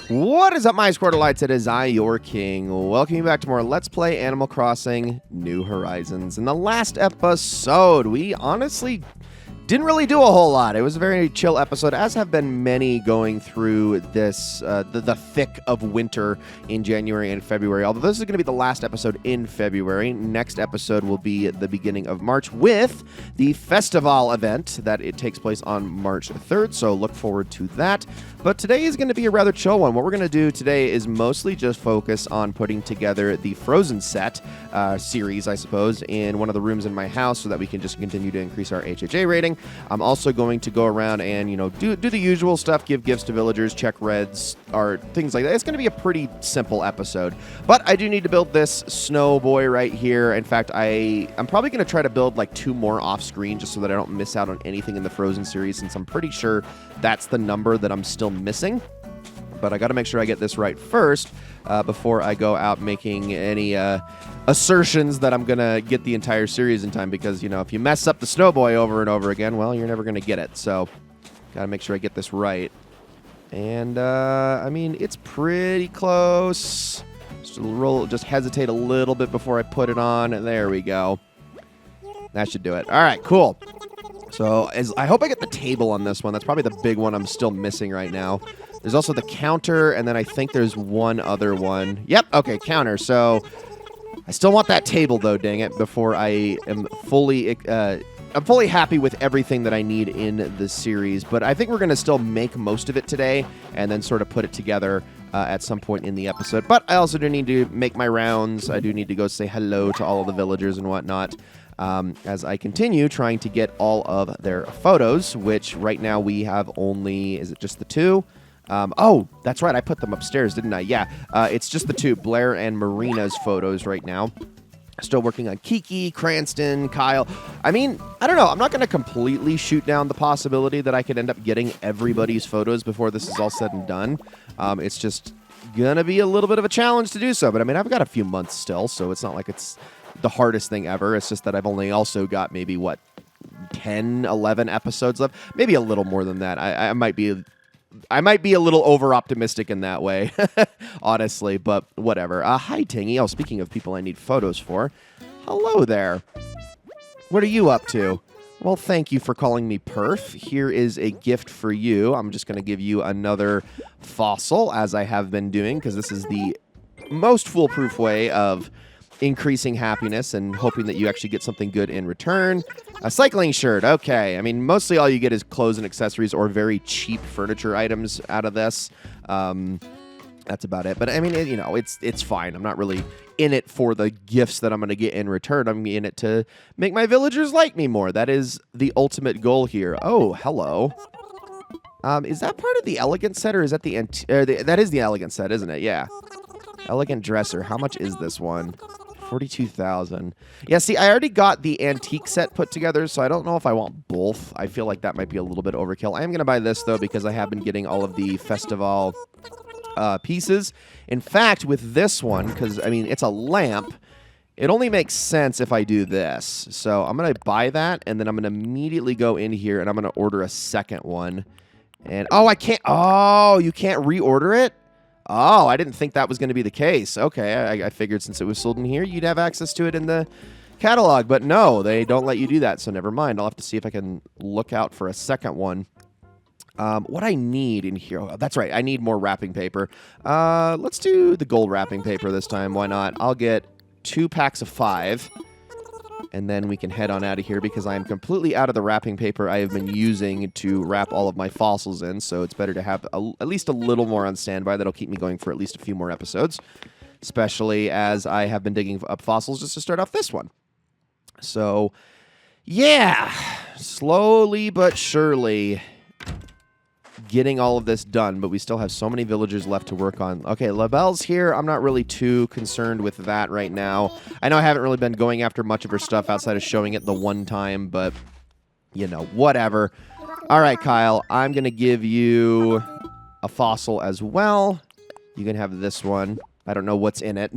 What is up, my Squirtleites? It is I, your king. Welcome you back to more Let's Play Animal Crossing New Horizons. In the last episode, we honestly didn't really do a whole lot. It was a very chill episode, as have been many going through this, the thick of winter in January and February. Although this is going to be the last episode in February. Next episode will be the beginning of March with the festival event that it takes place on March 3rd. So look forward to that. But today is going to be a rather chill one. What we're going to do today is mostly just focus on putting together the Frozen set series, I suppose, in one of the rooms in my house so that we can just continue to increase our HHA rating. I'm also going to go around and, do the usual stuff, give gifts to villagers, check reds, or things like that. It's going to be a pretty simple episode. But I do need to build this snow boy right here. In fact, I'm probably going to try to build like 2 more off screen just so that I don't miss out on anything in the Frozen series, since I'm pretty sure that's the number that I'm still missing. But I got to make sure I get this right first before I go out making any assertions that I'm going to get the entire series in time. Because, if you mess up the Snowboy over and over again, well, you're never going to get it. So, got to make sure I get this right. And, it's pretty close. Just hesitate a little bit before I put it on. There we go. That should do it. All right, cool. So, I hope I get the table on this one. That's probably the big one I'm still missing right now. There's also the counter, and then I think there's one other one. Yep, okay, counter. So, I still want that table, though, dang it, before I am fully happy with everything that I need in the series. But I think we're going to still make most of it today, and then sort of put it together at some point in the episode. But I also do need to make my rounds. I do need to go say hello to all of the villagers and whatnot. As I continue trying to get all of their photos, which right now we have only, is it just the 2? Oh, that's right. I put them upstairs, didn't I? Yeah, it's just the 2, Blair and Marina's photos right now. Still working on Kiki, Cranston, Kyle. I don't know. I'm not going to completely shoot down the possibility that I could end up getting everybody's photos before this is all said and done. It's just going to be a little bit of a challenge to do so. But, I've got a few months still, so it's not like it's the hardest thing ever. It's just that I've only also got maybe, 10, 11 episodes left. Maybe a little more than that. I might be a little over-optimistic in that way, honestly, but whatever. Hi, Tingy. Oh, speaking of people I need photos for, hello there. What are you up to? Well, thank you for calling me Perf. Here is a gift for you. I'm just going to give you another fossil, as I have been doing, because this is the most foolproof way of increasing happiness and hoping that you actually get something good in return. A cycling shirt, okay. Mostly all you get is clothes and accessories or very cheap furniture items out of this. That's about it. But it's fine. I'm not really in it for the gifts that I'm going to get in return. I'm in it to make my villagers like me more. That is the ultimate goal here. Oh, hello. Is that part of the elegant set, or is that that is the elegant set, isn't it? Yeah. Elegant dresser. How much is this one? 42,000. Yeah, see, I already got the antique set put together, so I don't know if I want both. I feel like that might be a little bit overkill. I am going to buy this, though, because I have been getting all of the festival pieces. In fact, with this one, because, it's a lamp, it only makes sense if I do this. So I'm going to buy that, and then I'm going to immediately go in here, and I'm going to order a second one. And, I can't. Oh, you can't reorder it? Oh, I didn't think that was going to be the case. Okay, I figured since it was sold in here, you'd have access to it in the catalog. But no, they don't let you do that, so never mind. I'll have to see if I can look out for a second one. What I need in here... Oh, that's right, I need more wrapping paper. Let's do the gold wrapping paper this time. Why not? I'll get 2 packs of 5. And then we can head on out of here because I am completely out of the wrapping paper I have been using to wrap all of my fossils in. So it's better to have at least a little more on standby. That'll keep me going for at least a few more episodes. Especially as I have been digging up fossils just to start off this one. So, yeah. Slowly but surely getting all of this done, but we still have so many villagers left to work on. Okay, LaBelle's here. I'm not really too concerned with that right now. I know I haven't really been going after much of her stuff outside of showing it the one time, but, whatever. All right, Kyle, I'm going to give you a fossil as well. You can have this one. I don't know what's in it.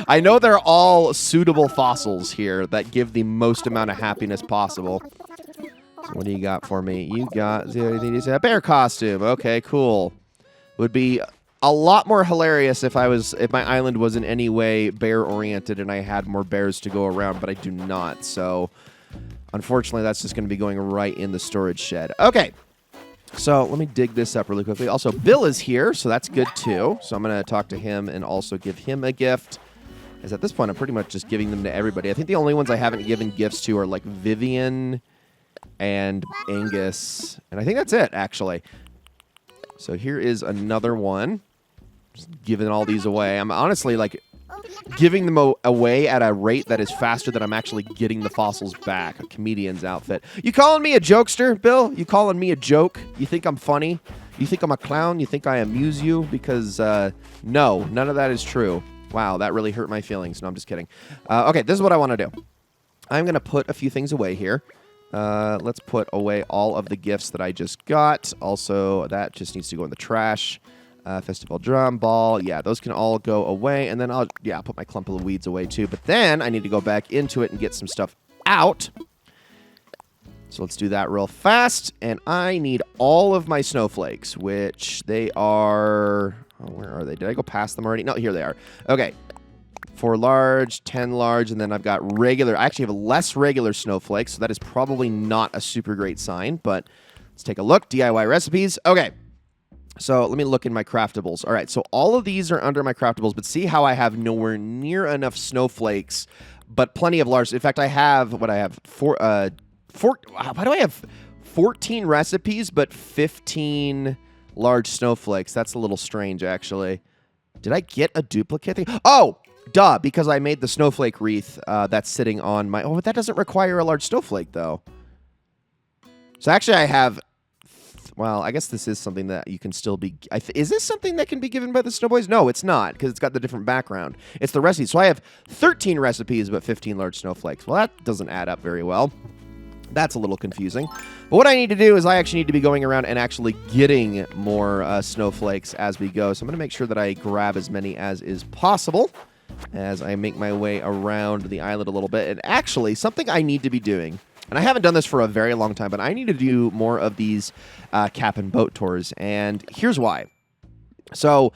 I know they're all suitable fossils here that give the most amount of happiness possible. So what do you got for me? You got a bear costume. Okay, cool. would be a lot more hilarious if my island was in any way bear-oriented and I had more bears to go around, but I do not. So, unfortunately, that's just going to be going right in the storage shed. Okay. So let me dig this up really quickly. Also, Bill is here, so that's good too. So I'm going to talk to him and also give him a gift. As at this point, I'm pretty much just giving them to everybody. I think the only ones I haven't given gifts to are like Vivian and Angus. And I think that's it, actually. So here is another one. Just giving all these away. I'm honestly like giving them away at a rate that is faster than I'm actually getting the fossils back. A comedian's outfit. You calling me a jokester, Bill? You calling me a joke? You think I'm funny? You think I'm a clown? You think I amuse you? Because, no, none of that is true. Wow, that really hurt my feelings. No, I'm just kidding. Okay, this is what I want to do. I'm going to put a few things away here. Let's put away all of the gifts that I just got. Also, that just needs to go in the trash. Festival drum, ball, yeah, those can all go away. And then I'll put my clump of weeds away too. But then I need to go back into it and get some stuff out. So let's do that real fast. And I need all of my snowflakes, which they are... Oh, where are they? Did I go past them already? No, here they are. Okay. 4 large, 10 large, and then I've got regular... I actually have less regular snowflakes, so that is probably not a super great sign. But let's take a look. DIY recipes. Okay. So let me look in my craftables. All right, so all of these are under my craftables, but see how I have nowhere near enough snowflakes, but plenty of large. In fact, I have, why do I have 14 recipes, but 15 large snowflakes? That's a little strange, actually. Did I get a duplicate thing? Oh, duh, because I made the snowflake wreath that's sitting on my... Oh, but that doesn't require a large snowflake, though. So actually, I have... Well, I guess this is something that you can still be... Is this something that can be given by the Snowboys? No, it's not, because it's got the different background. It's the recipe. So I have 13 recipes, but 15 large snowflakes. Well, that doesn't add up very well. That's a little confusing. But what I need to do is I actually need to be going around and actually getting more snowflakes as we go. So I'm going to make sure that I grab as many as is possible as I make my way around the island a little bit. And actually, something I need to be doing... And I haven't done this for a very long time, but I need to do more of these Cap'n boat tours, and here's why. So,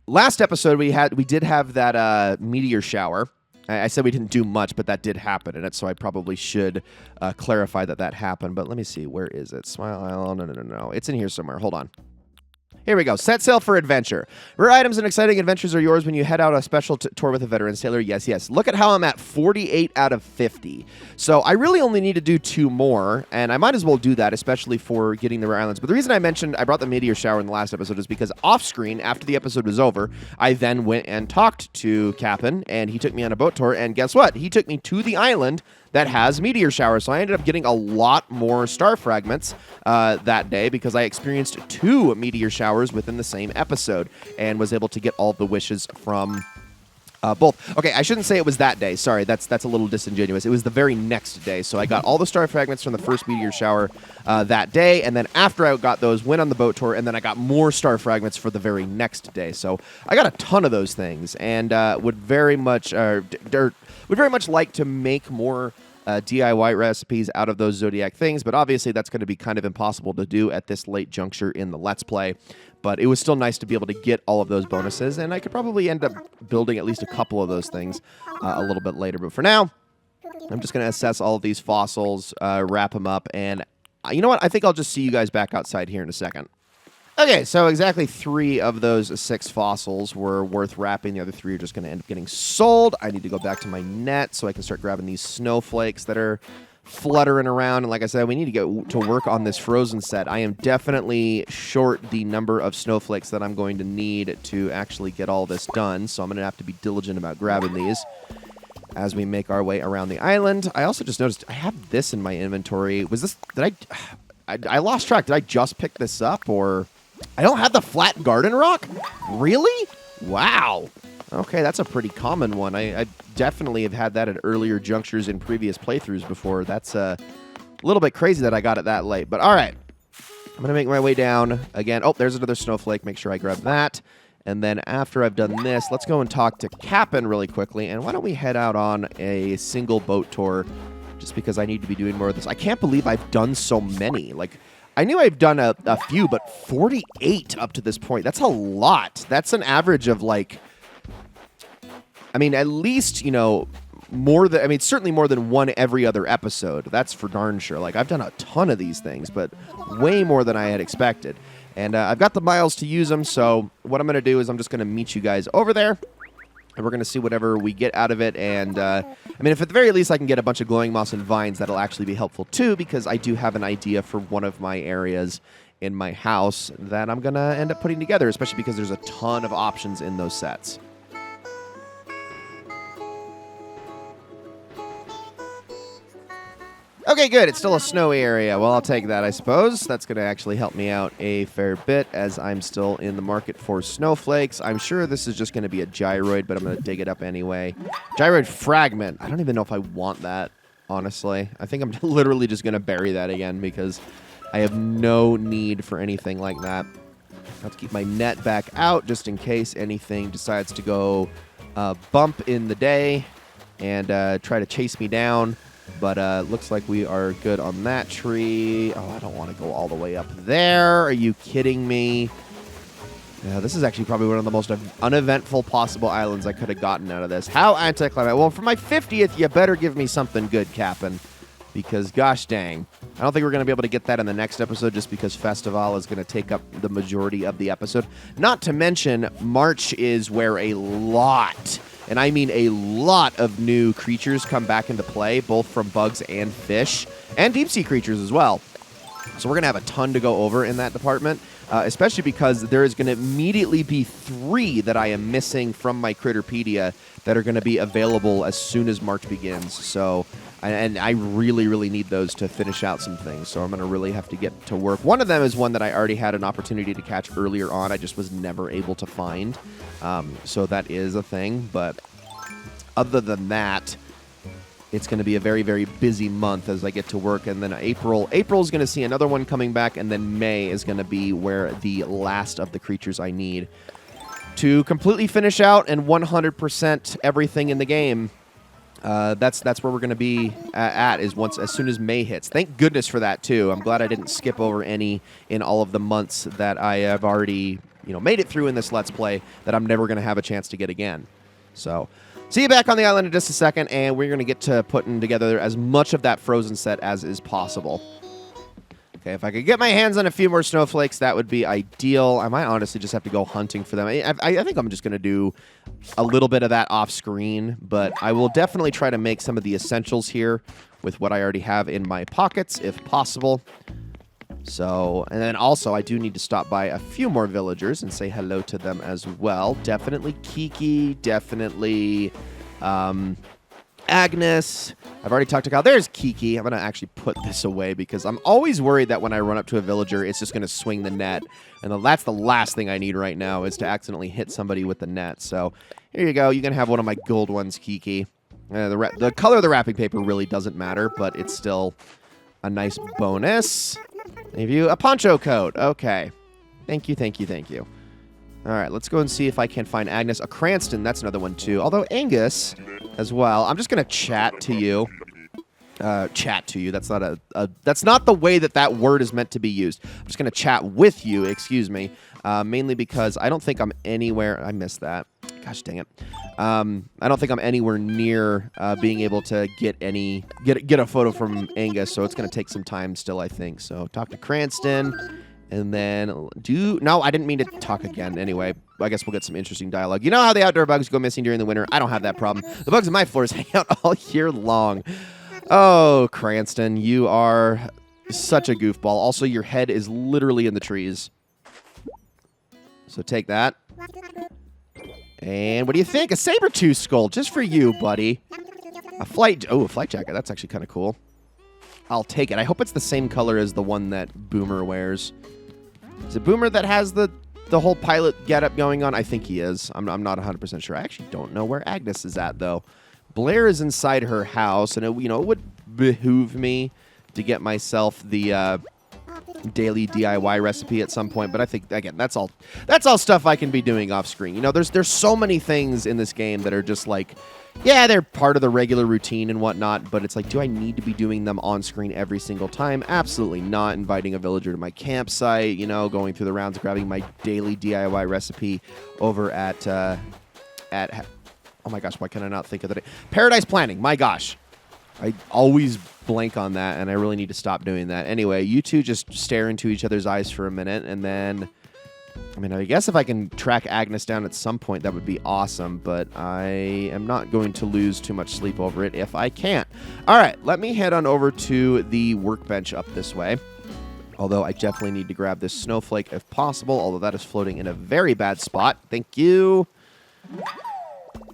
last episode we did have that meteor shower. I said we didn't do much, but that did happen in it, so I probably should clarify that happened. But let me see, where is it? Smile Island? No. It's in here somewhere. Hold on. Here we go. Set sail for adventure. Rare items and exciting adventures are yours when you head out on a special tour with a veteran sailor. Yes, yes. Look at how I'm at 48 out of 50. So I really only need to do 2 more, and I might as well do that, especially for getting the rare islands. But the reason I brought the meteor shower in the last episode is because off-screen, after the episode was over, I then went and talked to Cap'n, and he took me on a boat tour, and guess what? He took me to the island that has meteor showers. So I ended up getting a lot more star fragments that day because I experienced 2 meteor showers within the same episode and was able to get all the wishes from both. Okay, I shouldn't say it was that day. Sorry, that's a little disingenuous. It was the very next day. So I got all the star fragments from the first meteor shower that day, and then after I got those, went on the boat tour, and then I got more star fragments for the very next day. So I got a ton of those things, and would very much like to make more DIY recipes out of those Zodiac things, but obviously that's going to be kind of impossible to do at this late juncture in the Let's Play. But it was still nice to be able to get all of those bonuses, and I could probably end up building at least a couple of those things a little bit later. But for now, I'm just going to assess all of these fossils, wrap them up, and you know what? I think I'll just see you guys back outside here in a second. Okay, so exactly 3 of those 6 fossils were worth wrapping. The other 3 are just going to end up getting sold. I need to go back to my net so I can start grabbing these snowflakes that are fluttering around. And like I said, we need to get to work on this frozen set. I am definitely short the number of snowflakes that I'm going to need to actually get all this done. So I'm going to have to be diligent about grabbing these as we make our way around the island. I also just noticed I have this in my inventory. Was this... I lost track. Did I just pick this up, or... I don't have the flat garden rock? Really? Wow. Okay, that's a pretty common one. I definitely have had that at earlier junctures in previous playthroughs before. That's a little bit crazy that I got it that late. But all right. I'm going to make my way down again. Oh, there's another snowflake. Make sure I grab that. And then after I've done this, let's go and talk to Cap'n really quickly. And why don't we head out on a single boat tour just because I need to be doing more of this. I can't believe I've done so many. Like, I knew I've done a few, but 48 up to this point. That's a lot. That's an average of like, I mean, at least, you know, more than, I mean, certainly more than one every other episode. That's for darn sure. Like, I've done a ton of these things, but way more than I had expected. And I've got the miles to use them, so what I'm going to do is I'm just going to meet you guys over there, and we're going to see whatever we get out of it. And, I mean, if at the very least I can get a bunch of glowing moss and vines, that'll actually be helpful, too, because I do have an idea for one of my areas in my house that I'm going to end up putting together, especially because there's a ton of options in those sets. Okay, good. It's still a snowy area. Well, I'll take that, I suppose. That's going to actually help me out a fair bit as I'm still in the market for snowflakes. I'm sure this is just going to be a gyroid, but I'm going to dig it up anyway. Gyroid fragment. I don't even know if I want that, honestly. I think I'm literally just going to bury that again because I have no need for anything like that. I have to keep my net back out just in case anything decides to go bump in the day and try to chase me down. But looks like we are good on that tree. Oh, I don't want to go all the way up there. Are you kidding me? Yeah, this is actually probably one of the most uneventful possible islands I could have gotten out of this. How anticlimactic. Well, for my 50th, you better give me something good, Cap'n. Because, gosh dang. I don't think we're going to be able to get that in the next episode just because Festival is going to take up the majority of the episode. Not to mention, March is where a lot, and I mean a lot of new creatures come back into play, both from bugs and fish, and deep-sea creatures as well. So we're going to have a ton to go over in that department, especially because there is going to immediately be 3 that I am missing from my Critterpedia that are going to be available as soon as March begins. So, and I really, really need those to finish out some things. So I'm going to really have to get to work. One of them is one that I already had an opportunity to catch earlier on. I just was never able to find. So that is a thing. But other than that, it's going to be a very, very busy month as I get to work. And then April is going to see another one coming back. And then May is going to be where the last of the creatures I need to completely finish out and 100% everything in the game. That's where we're going to be at is as soon as May hits. Thank goodness for that, too. I'm glad I didn't skip over any in all of the months that I have already, made it through in this Let's Play that I'm never going to have a chance to get again. So, see you back on the island in just a second, and we're going to get to putting together as much of that frozen set as is possible. Okay, if I could get my hands on a few more snowflakes, that would be ideal. I might honestly just have to go hunting for them. I think I'm just going to do a little bit of that off-screen, but I will definitely try to make some of the essentials here with what I already have in my pockets, if possible. So, and then also I do need to stop by a few more villagers and say hello to them as well. Definitely Kiki, definitely Agnes. I've already talked to Kyle. There's Kiki. I'm going to actually put this away because I'm always worried that when I run up to a villager, it's just going to swing the net. And that's the last thing I need right now is to accidentally hit somebody with the net. So here you go. You can have one of my gold ones, Kiki. The color of the wrapping paper really doesn't matter, but it's still a nice bonus. Give you a poncho coat. Okay. Thank you, thank you, thank you. All right, let's go and see if I can find Agnes. A Cranston, that's another one too. Although Angus as well. I'm just going to chat to you. Chat to you. That's not that's not the way that word is meant to be used. I'm just going to chat with you, excuse me. Mainly because I don't think I'm anywhere. I missed that. Gosh dang it. I don't think I'm anywhere near being able to get a photo from Angus, so it's going to take some time still, I think. So talk to Cranston. And then no, I didn't mean to talk again. Anyway, I guess we'll get some interesting dialogue. You know how the outdoor bugs go missing during the winter? I don't have that problem. The bugs on my floors hang out all year long. Oh, Cranston, you are such a goofball. Also, your head is literally in the trees. So take that. And what do you think? A saber-tooth skull, just for you, buddy. A flight jacket. That's actually kind of cool. I'll take it. I hope it's the same color as the one that Boomer wears. Is it Boomer that has the whole pilot getup going on? I think he is. I'm not 100% sure. I actually don't know where Agnes is at, though. Blair is inside her house, and it would behoove me to get myself the daily DIY recipe at some point, but I think, again, that's all stuff I can be doing off screen. You know, there's so many things in this game that are just like, yeah, they're part of the regular routine and whatnot, but it's like, do I need to be doing them on screen every single time? Absolutely not. Inviting a villager to my campsite, you know, going through the rounds, grabbing my daily DIY recipe over at oh my gosh, why can I not think of the Paradise Planning? My gosh. I always blank on that, and I really need to stop doing that. Anyway, you two just stare into each other's eyes for a minute, and then, I mean, I guess if I can track Agnes down at some point, that would be awesome, but I am not going to lose too much sleep over it if I can't. All right, let me head on over to the workbench up this way, although I definitely need to grab this snowflake if possible, although that is floating in a very bad spot. Thank you.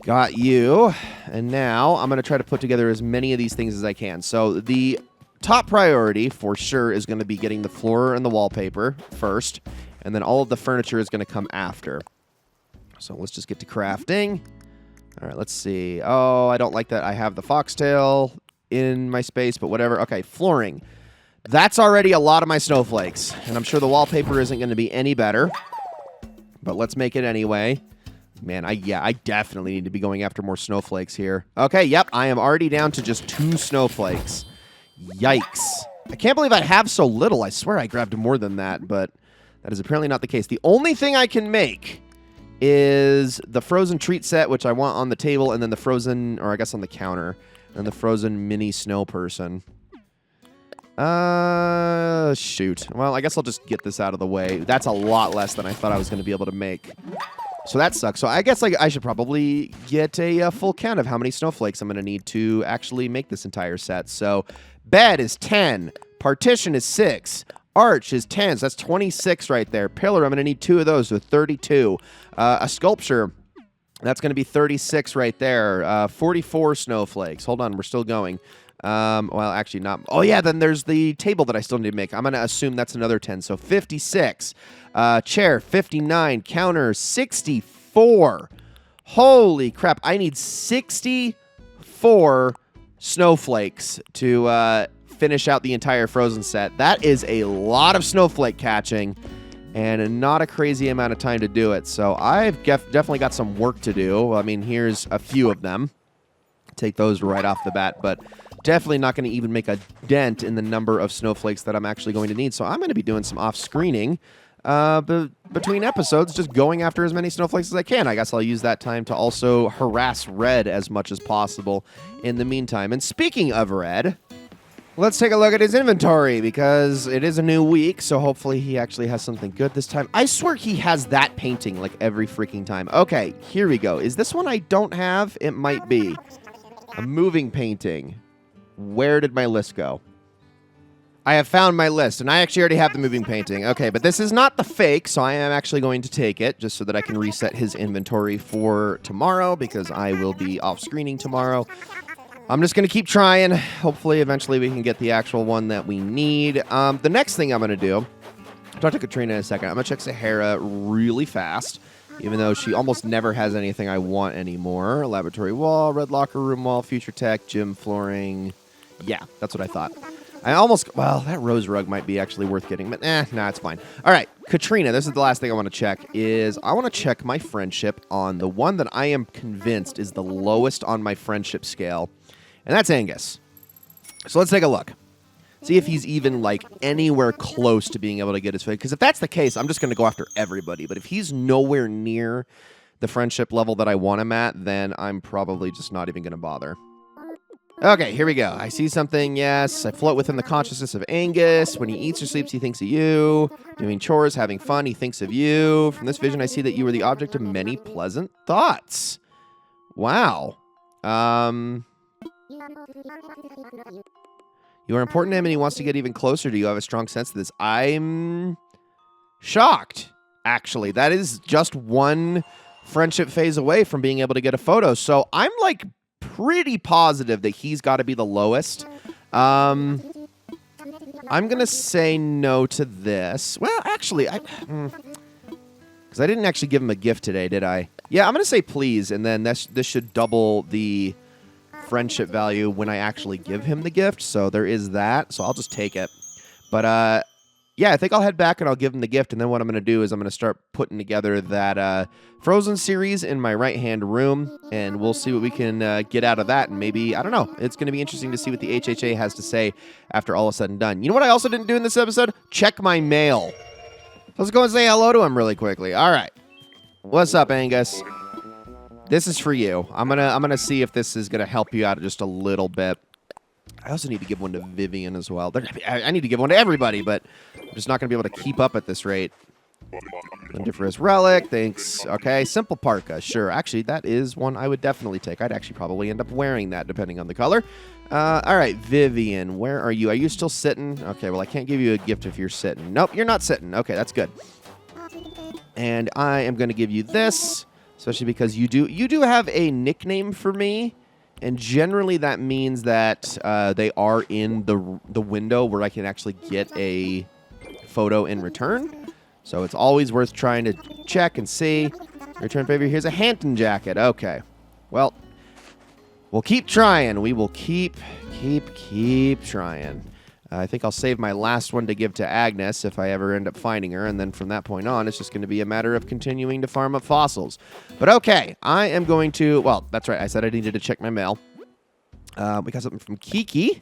Got you. And now I'm going to try to put together as many of these things as I can. So the top priority for sure is going to be getting the floor and the wallpaper first, and then all of the furniture is going to come after. So let's just get to crafting. All right, let's see. Oh, I don't like that I have the foxtail in my space, but whatever. Okay, flooring. That's already a lot of my snowflakes, and I'm sure the wallpaper isn't going to be any better, but let's make it anyway. Man, I definitely need to be going after more snowflakes here. Okay, yep, I am already down to just 2 snowflakes. Yikes. I can't believe I have so little. I swear I grabbed more than that, but that is apparently not the case. The only thing I can make is the frozen treat set, which I want on the table, and then the frozen, or I guess on the counter, and the frozen mini snow person. Shoot. Well, I guess I'll just get this out of the way. That's a lot less than I thought I was going to be able to make. So that sucks. So I guess I should probably get a full count of how many snowflakes I'm going to need to actually make this entire set. So bed is 10. Partition is 6. Arch is 10. So that's 26 right there. Pillar, I'm going to need 2 of those, so 32. A sculpture, that's going to be 36 right there. 44 snowflakes. Hold on, we're still going. Well, actually not. Oh, yeah, then there's the table that I still need to make. I'm going to assume that's another 10. So 56. Chair, 59. Counter, 64. Holy crap. I need 64 snowflakes to finish out the entire Frozen set. That is a lot of snowflake catching and not a crazy amount of time to do it. So I've definitely got some work to do. I mean, here's a few of them. Take those right off the bat, but definitely not going to even make a dent in the number of snowflakes that I'm actually going to need. So I'm going to be doing some off-screening between episodes, just going after as many snowflakes as I can. I guess I'll use that time to also harass Red as much as possible in the meantime. And speaking of Red, let's take a look at his inventory, because it is a new week, so hopefully he actually has something good this time. I swear he has that painting like every freaking time. Okay, here we go. Is this one I don't have? It might be. A moving painting. Where did my list go? I have found my list, and I actually already have the moving painting. Okay, but this is not the fake, so I am actually going to take it just so that I can reset his inventory for tomorrow, because I will be off-screening tomorrow. I'm just going to keep trying. Hopefully, eventually, we can get the actual one that we need. The next thing I'm going to do, I'll talk to Katrina in a second. I'm going to check Sahara really fast, even though she almost never has anything I want anymore. Laboratory wall, red locker room wall, future tech, gym flooring. Yeah, that's what I thought. Well, that rose rug might be actually worth getting, but nah, it's fine. All right, Katrina, this is the last thing I want to check, is I want to check my friendship on the one that I am convinced is the lowest on my friendship scale, and that's Angus. So let's take a look. See if he's even, like, anywhere close to being able to get his face. Because if that's the case, I'm just going to go after everybody. But if he's nowhere near the friendship level that I want him at, then I'm probably just not even going to bother. Okay, here we go. I see something, yes. I float within the consciousness of Angus. When he eats or sleeps, he thinks of you. Doing chores, having fun, he thinks of you. From this vision, I see that you were the object of many pleasant thoughts. Wow. You are important to him and he wants to get even closer to you. I have a strong sense of this. I'm shocked, actually. That is just one friendship phase away from being able to get a photo. So I'm, like, pretty positive that he's got to be the lowest. I'm going to say no to this. Well, actually, because I didn't actually give him a gift today, did I? Yeah, I'm going to say please, and then this should double the friendship value when I actually give him the gift. So there is that. So I'll just take it. But yeah, I think I'll head back and I'll give them the gift. And then what I'm going to do is I'm going to start putting together that Frozen series in my right-hand room. And we'll see what we can get out of that. And maybe, I don't know, it's going to be interesting to see what the HHA has to say after all is said and done. You know what I also didn't do in this episode? Check my mail. Let's go and say hello to him really quickly. All right. What's up, Angus? This is for you. I'm gonna see if this is going to help you out just a little bit. I also need to give one to Vivian as well. I need to give one to everybody, but I'm just not going to be able to keep up at this rate. Undiferous Relic, thanks. Okay, Simple Parka, sure. Actually, that is one I would definitely take. I'd actually probably end up wearing that, depending on the color. All right, Vivian, where are you? Are you still sitting? Okay, well, I can't give you a gift if you're sitting. Nope, you're not sitting. Okay, that's good. And I am going to give you this, especially because you do have a nickname for me. And generally, that means that they are in the window where I can actually get a photo in return. So it's always worth trying to check and see. Return favor. Here's a Hampton jacket. Okay. Well, we'll keep trying. We will keep trying. I think I'll save my last one to give to Agnes if I ever end up finding her, and then from that point on, it's just going to be a matter of continuing to farm up fossils. But okay, I am going to... Well, that's right, I said I needed to check my mail. We got something from Kiki.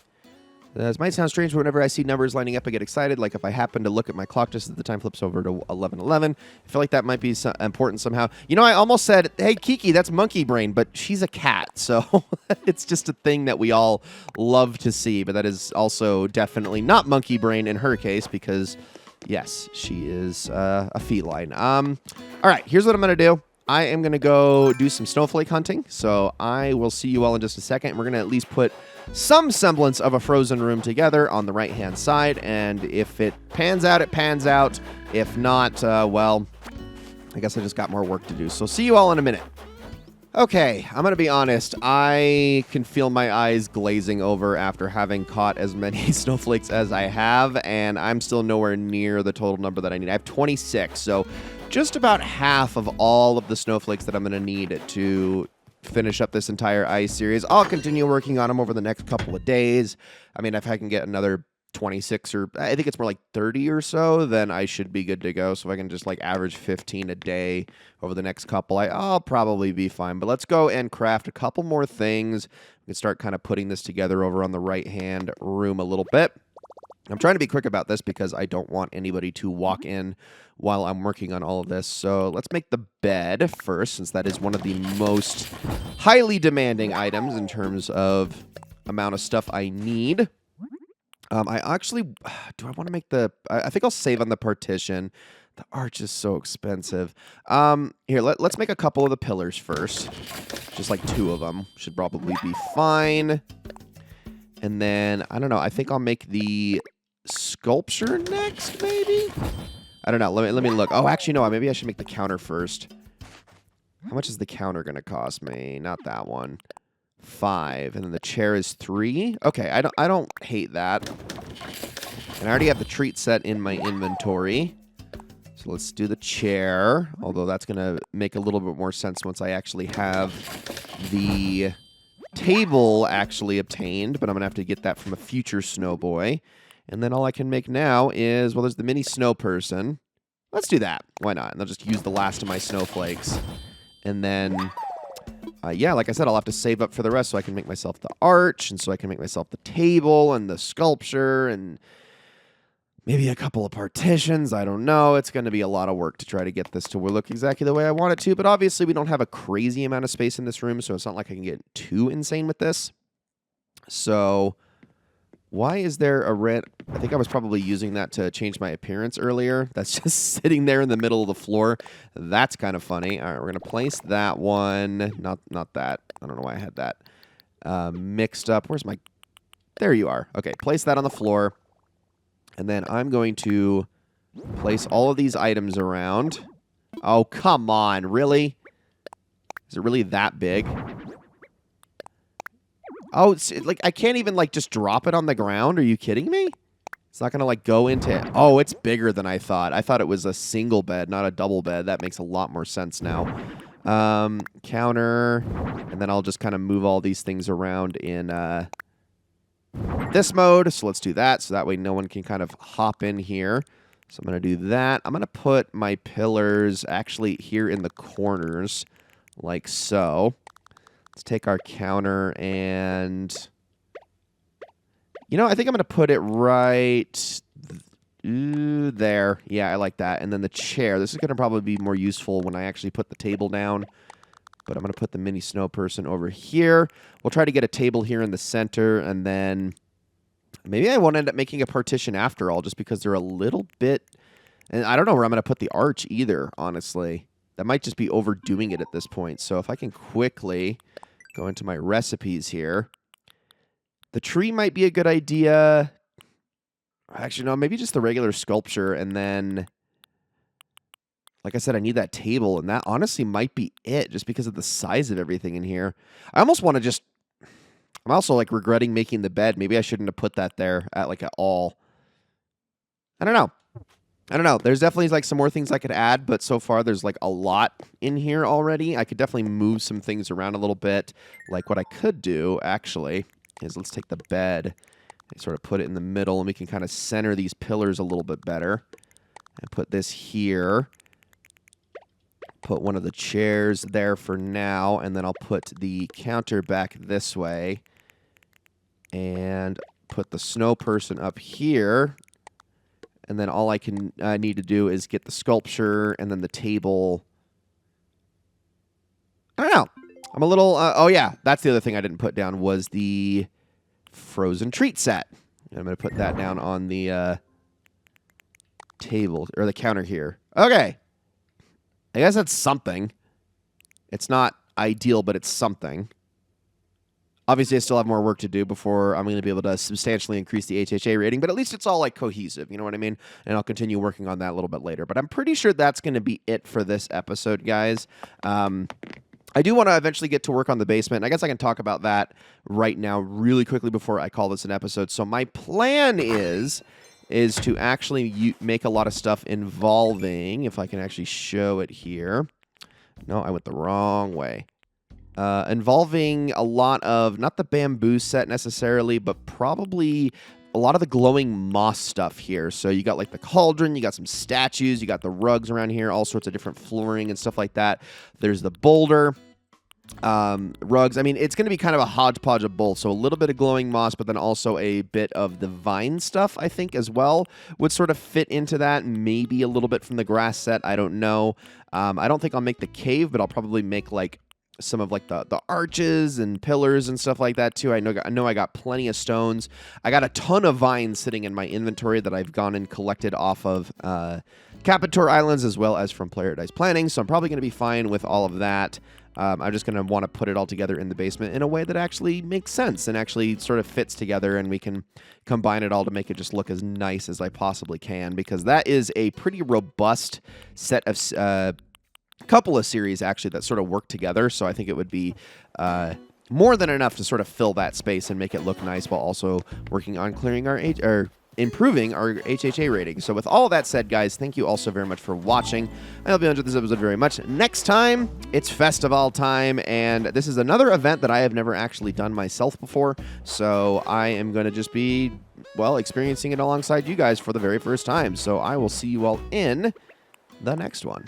This might sound strange, but whenever I see numbers lining up, I get excited. Like if I happen to look at my clock just as the time flips over to 11:11, I feel like that might be important somehow. You know, I almost said, hey, Kiki, that's monkey brain, but she's a cat, so it's just a thing that we all love to see. But that is also definitely not monkey brain in her case because, yes, she is a feline. All right, here's what I'm going to do. I am going to go do some snowflake hunting, so I will see you all in just a second. We're going to at least put some semblance of a frozen room together on the right-hand side, and if it pans out, it pans out. If not, well, I guess I just got more work to do. So see you all in a minute. Okay, I'm going to be honest. I can feel my eyes glazing over after having caught as many snowflakes as I have, and I'm still nowhere near the total number that I need. I have 26, so just about half of all of the snowflakes that I'm going to need to finish up this entire ice series. I'll continue working on them over the next couple of days. I mean, if I can get another 26 or I think it's more like 30 or so, then I should be good to go. So if I can just like average 15 a day over the next couple, I'll probably be fine. But let's go and craft a couple more things. We can start kind of putting this together over on the right-hand room a little bit. I'm trying to be quick about this because I don't want anybody to walk in while I'm working on all of this. So let's make the bed first, since that is one of the most highly demanding items in terms of amount of stuff I need. I actually, do I want to make I think I'll save on the partition. The arch is so expensive. Here, let's make a couple of the pillars first. Just like 2 of them should probably be fine. And then, I don't know, I think I'll make the sculpture next, maybe? I don't know. Let me look. Oh, actually, no. Maybe I should make the counter first. How much is the counter going to cost me? Not that one. 5. And then the chair is 3. Okay, I don't hate that. And I already have the treat set in my inventory. So let's do the chair. Although that's going to make a little bit more sense once I actually have the table actually obtained. But I'm going to have to get that from a future Snowboy. And then all I can make now is, well, there's the mini snow person. Let's do that. Why not? And I'll just use the last of my snowflakes. And then, yeah, like I said, I'll have to save up for the rest so I can make myself the arch, and so I can make myself the table and the sculpture and maybe a couple of partitions. I don't know. It's going to be a lot of work to try to get this to look exactly the way I want it to. But obviously, we don't have a crazy amount of space in this room, so it's not like I can get too insane with this. So why is there a red? I think I was probably using that to change my appearance earlier. That's just sitting there in the middle of the floor. That's kind of funny. All right, we're going to place that one. Not that. I don't know why I had that mixed up. Where's my... There you are. Okay, place that on the floor. And then I'm going to place all of these items around. Oh, come on. Really? Is it really that big? Oh, it's, like, I can't even, like, just drop it on the ground. Are you kidding me? It's not going to, like, go into it. Oh, it's bigger than I thought. I thought it was a single bed, not a double bed. That makes a lot more sense now. Counter. And then I'll just kind of move all these things around in this mode. So let's do that. So that way no one can kind of hop in here. So I'm going to do that. I'm going to put my pillars actually here in the corners, like so. Let's take our counter and... You know, I think I'm going to put it right there. Yeah, I like that. And then the chair. This is going to probably be more useful when I actually put the table down. But I'm going to put the mini snow person over here. We'll try to get a table here in the center, and then... Maybe I won't end up making a partition after all, just because they're a little bit... And I don't know where I'm going to put the arch either, honestly. That might just be overdoing it at this point. So if I can quickly go into my recipes here. The tree might be a good idea. Actually, no, maybe just the regular sculpture. And then, like I said, I need that table. And that honestly might be it, just because of the size of everything in here. I almost want to just... I'm also, like, regretting making the bed. Maybe I shouldn't have put that there at all. I don't know. There's definitely, like, some more things I could add, but so far there's, like, a lot in here already. I could definitely move some things around a little bit. Like, what I could do, actually, is let's take the bed and sort of put it in the middle, and we can kind of center these pillars a little bit better. And put this here. Put one of the chairs there for now, and then I'll put the counter back this way. And put the snow person up here. And then all I can need to do is get the sculpture and then the table. I don't know. I'm a little... oh, yeah. That's the other thing I didn't put down was the frozen treat set. And I'm going to put that down on the table, or the counter here. Okay. I guess that's something. It's not ideal, but it's something. Obviously, I still have more work to do before I'm going to be able to substantially increase the HHA rating, but at least it's all, like, cohesive, you know what I mean? And I'll continue working on that a little bit later. But I'm pretty sure that's going to be it for this episode, guys. I do want to eventually get to work on the basement, and I guess I can talk about that right now really quickly before I call this an episode. So my plan is to actually make a lot of stuff involving, if I can actually show it here. No, I went the wrong way. Involving a lot of, not the bamboo set necessarily, but probably a lot of the glowing moss stuff here. So you got like the cauldron, you got some statues, you got the rugs around here, all sorts of different flooring and stuff like that. There's the boulder. Rugs. I mean, it's going to be kind of a hodgepodge of both. So a little bit of glowing moss, but then also a bit of the vine stuff, I think, as well, would sort of fit into that. Maybe a little bit from the grass set. I don't know. I don't think I'll make the cave, but I'll probably make like some of like the arches and pillars and stuff like that too. I know I got plenty of stones. I got a ton of vines sitting in my inventory that I've gone and collected off of Capitor Islands as well as from Player Dice Planning. So I'm probably going to be fine with all of that. I'm just going to want to put it all together in the basement in a way that actually makes sense and actually sort of fits together, and we can combine it all to make it just look as nice as I possibly can, because that is a pretty robust set of couple of series actually that sort of work together. So I think it would be more than enough to sort of fill that space and make it look nice while also working on clearing our improving our HHA rating. So with all that said, guys, thank you all so very much for watching. I hope you enjoyed this episode very much. Next time, it's festival time, and this is another event that I have never actually done myself before. So I am going to just be, well, experiencing it alongside you guys for the very first time. So I will see you all in the next one.